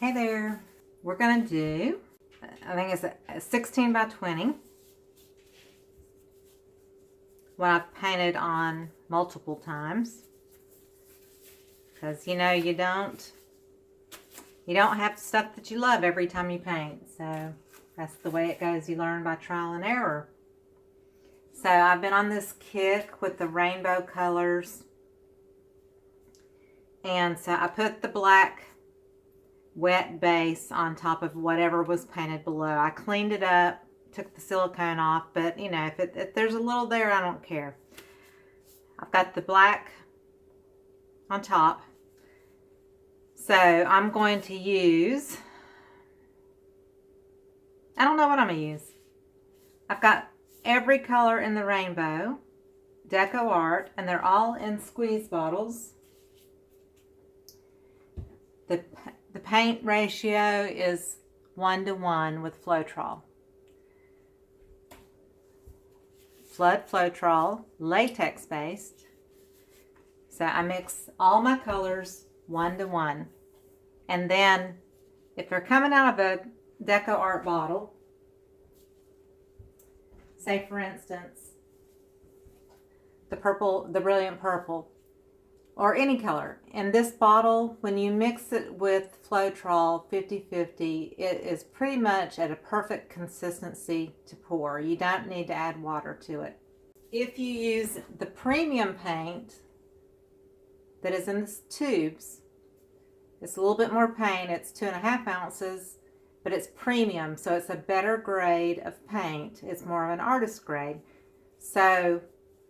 Hey there, we're gonna do, I think it's a 16 by 20. What I've painted on multiple times. Because you know you don't have stuff that you love every time you paint. So that's the way it goes. You learn by trial and error. So I've been on this kick with the rainbow colors. And so I put the black wet base on top of whatever was painted below. I cleaned it up, took the silicone off, but you know, if there's a little there, I don't care. I've got the black on top. So I'm going to use, I don't know what I'm going to use. I've got every color in the rainbow, DecoArt, and they're all in squeeze bottles. The paint ratio is 1:1 with Floetrol. Floetrol, latex based. So I mix all my colors 1:1. And then if they're coming out of a DecoArt bottle, say for instance, the purple, the brilliant purple, or any color. In this bottle, when you mix it with Floetrol 50/50, it is pretty much at a perfect consistency to pour. You don't need to add water to it. If you use the premium paint that is in the tubes, it's a little bit more paint. It's 2.5 ounces, but it's premium, so it's a better grade of paint. It's more of an artist grade. So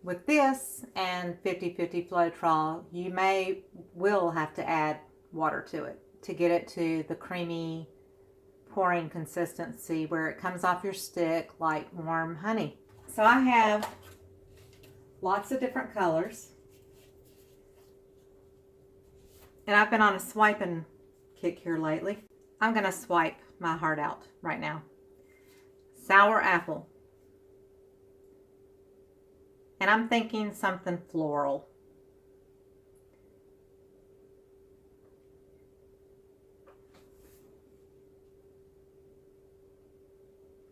with this and 50/50 Floetrol, you will have to add water to it to get it to the creamy pouring consistency where it comes off your stick like warm honey. So I have lots of different colors. And I've been on a swiping kick here lately. I'm going to swipe my heart out right now. Sour apple. And I'm thinking something floral.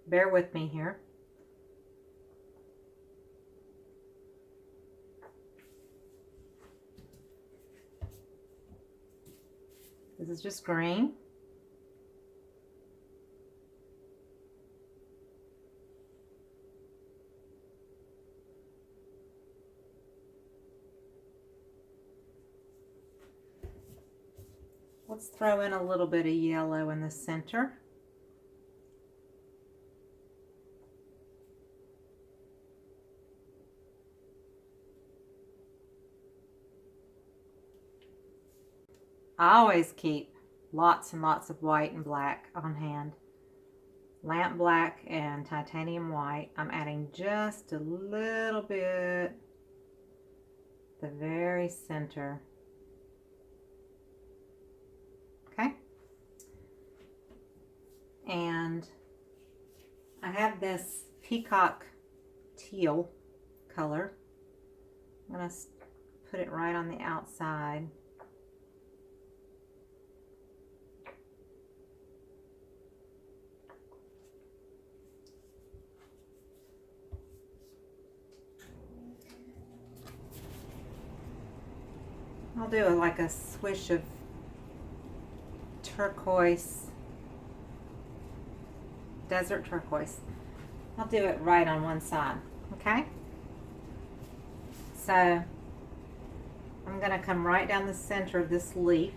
Bear with me here. This is just green. Let's throw in a little bit of yellow in the center. I always keep lots and lots of white and black on hand. Lamp black and titanium white. I'm adding just a little bit, the very center. Okay. And I have this peacock teal color. I'm going to put it right on the outside. I'll do like a swish of turquoise, desert turquoise. I'll do it right on one side, okay? So I'm going to come right down the center of this leaf.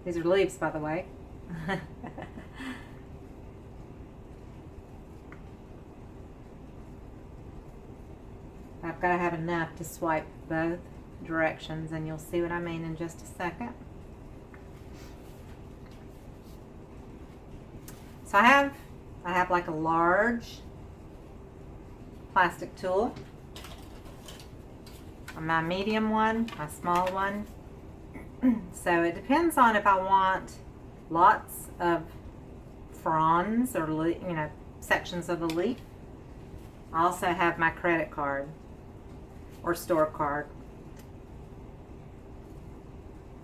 These are leaves, by the way. I've got to have enough to swipe both directions, and you'll see what I mean in just a second. So I have like a large plastic tool, my medium one, my small one. So it depends on if I want lots of fronds or sections of a leaf. I also have my credit card or store card,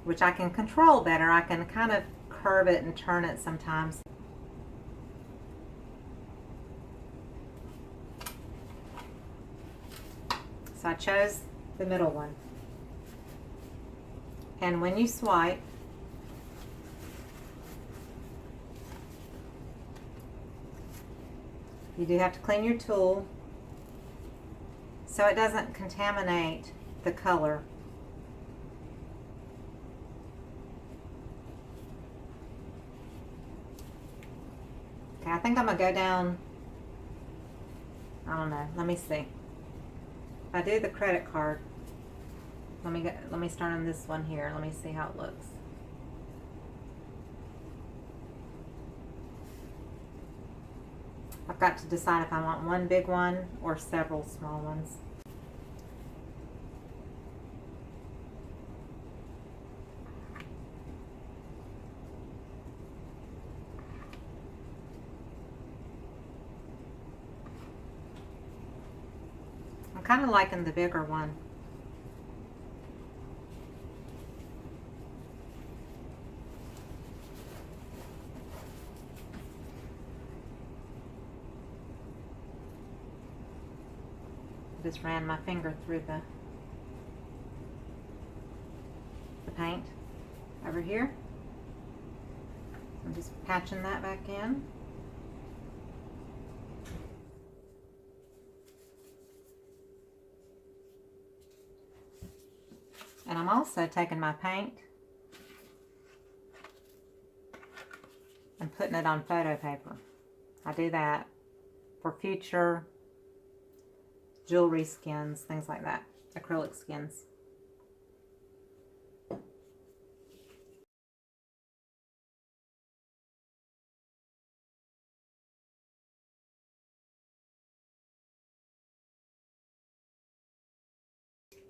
which I can control better. I can kind of curve it and turn it sometimes. So I chose the middle one. And when you swipe, you do have to clean your tool so it doesn't contaminate the color. Okay, I think I'm gonna go down, I don't know, let me see. If I do the credit card, let me start on this one here. Let me see how it looks. I've got to decide if I want one big one or several small ones. I'm kind of liking the bigger one. Just ran my finger through the paint over here. I'm just patching that back in. And I'm also taking my paint and putting it on photo paper. I do that for future jewelry skins, things like that, acrylic skins.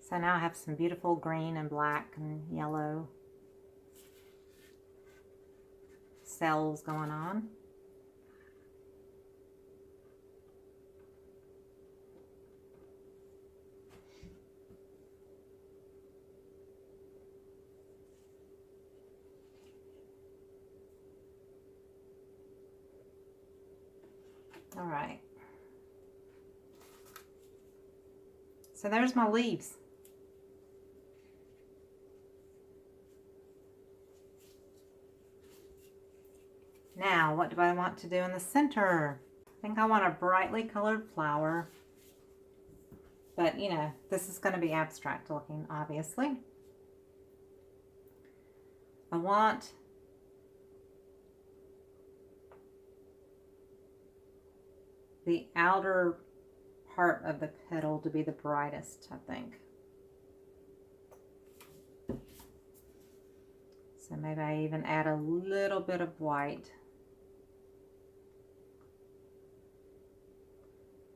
So now I have some beautiful green and black and yellow cells going on. All right. So there's my leaves. Now, what do I want to do in the center? I think I want a brightly colored flower. But, you know, this is going to be abstract looking, obviously. I want the outer part of the petal to be the brightest, I think. So maybe I even add a little bit of white.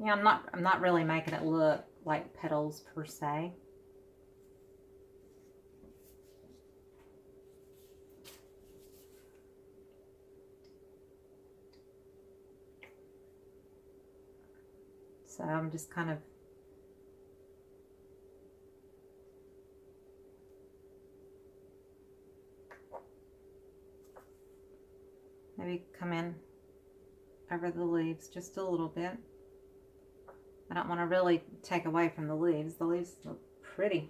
Yeah, I'm not really making it look like petals per se. So I'm just kind of maybe come in over the leaves just a little bit. I don't want to really take away from the leaves. The leaves look pretty.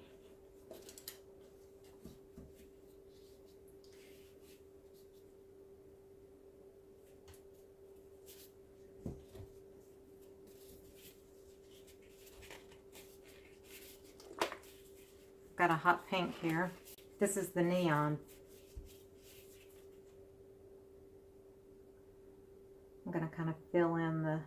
Got a hot pink here. This is the neon. I'm going to kind of fill in the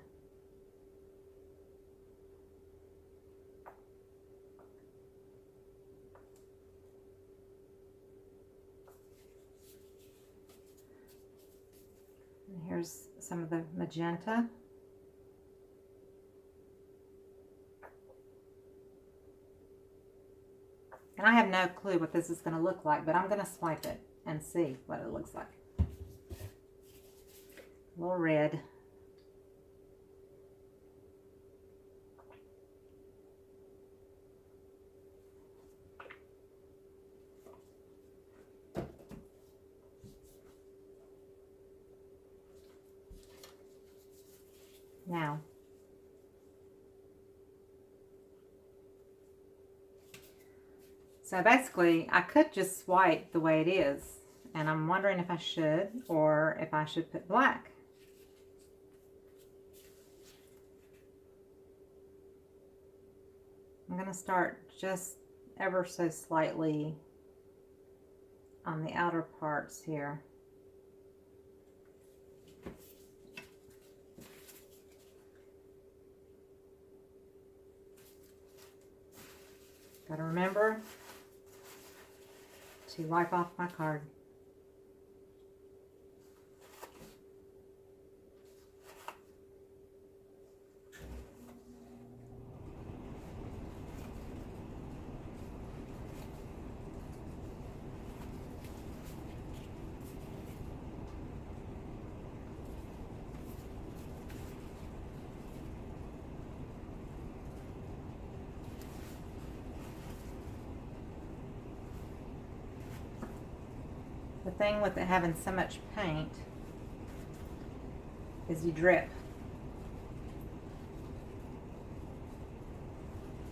and here's some of the magenta. And I have no clue what this is going to look like, but I'm going to swipe it and see what it looks like. A little red. Now, so basically, I could just white the way it is, and I'm wondering if I should, or if I should put black. I'm going to start just ever so slightly on the outer parts here. Got to remember to wipe off my card. The thing with it having so much paint is you drip.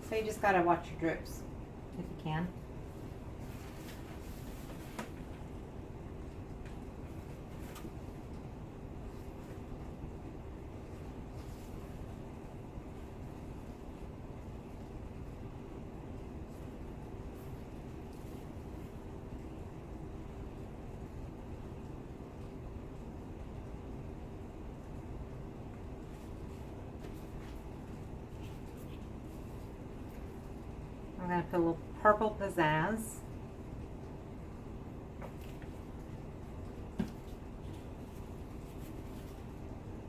So you just gotta watch your drips if you can. I'm going to put a little purple pizzazz.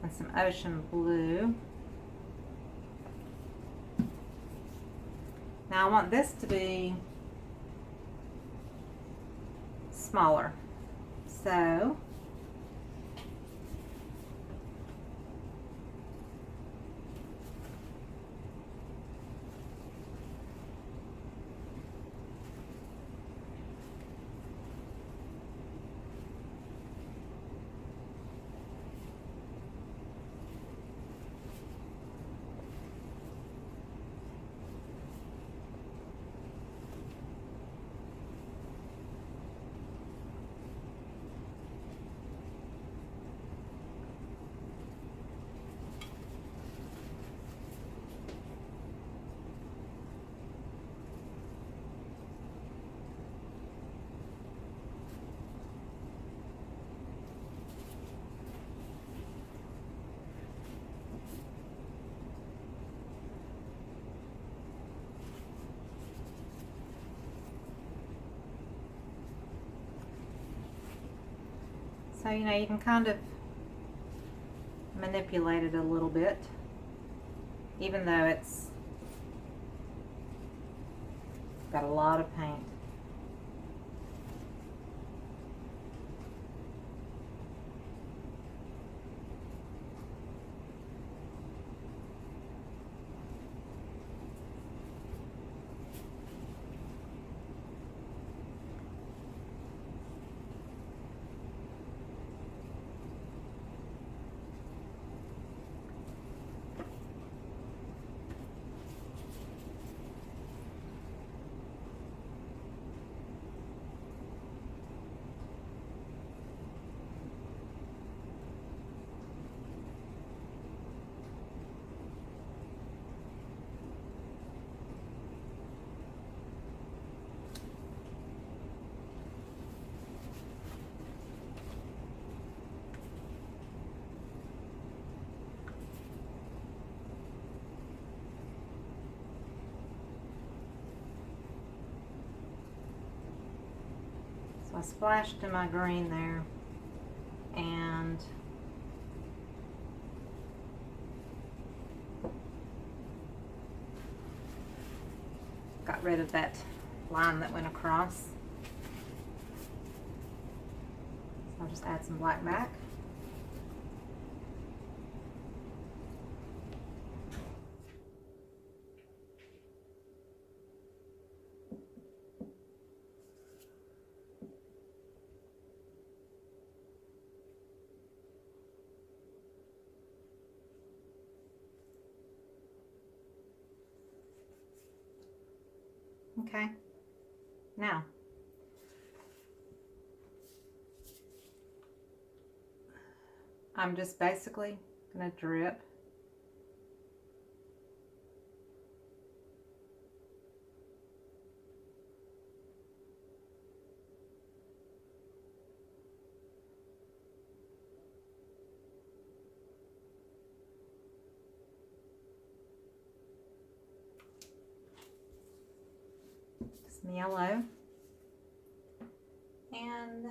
And some ocean blue. Now I want this to be smaller. So you know, you can kind of manipulate it a little bit, even though it's got a lot of paint. So I splashed in my green there, and got rid of that line that went across. So I'll just add some black back. Okay, now I'm just basically going to drip some yellow and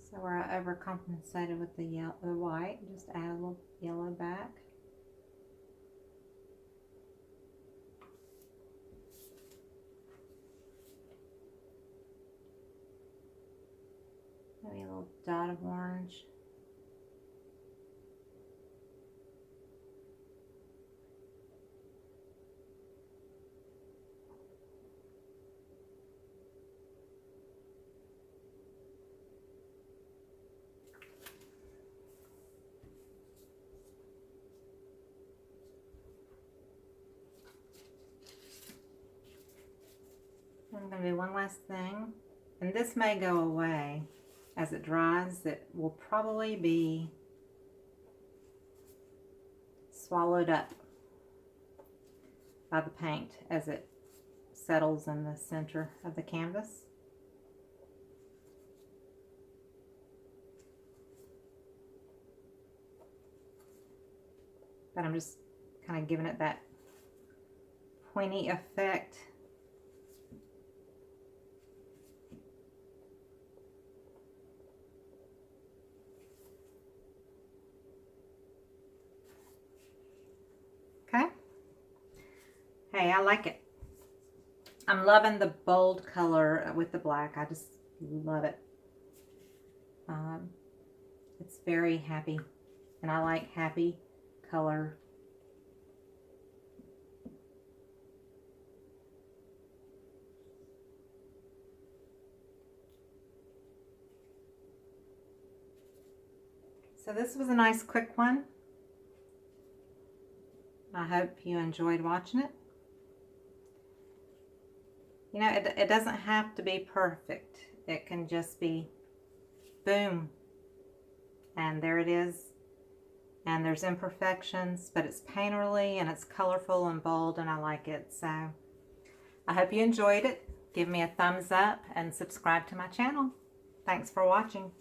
so where I overcompensated with the yellow, the white, just add a little yellow back. Maybe a little dot of orange. I'm going to do one last thing, and this may go away as it dries. It will probably be swallowed up by the paint as it settles in the center of the canvas. But I'm just kind of giving it that pointy effect. Okay. Hey, I like it. I'm loving the bold color with the black. I just love it. It's very happy, and I like happy color. So this was a nice quick one. I hope you enjoyed watching it. You know, it doesn't have to be perfect. It can just be boom, and there it is. And there's imperfections, but it's painterly and it's colorful and bold, and I like it. So I hope you enjoyed it. Give me a thumbs up and subscribe to my channel. Thanks for watching.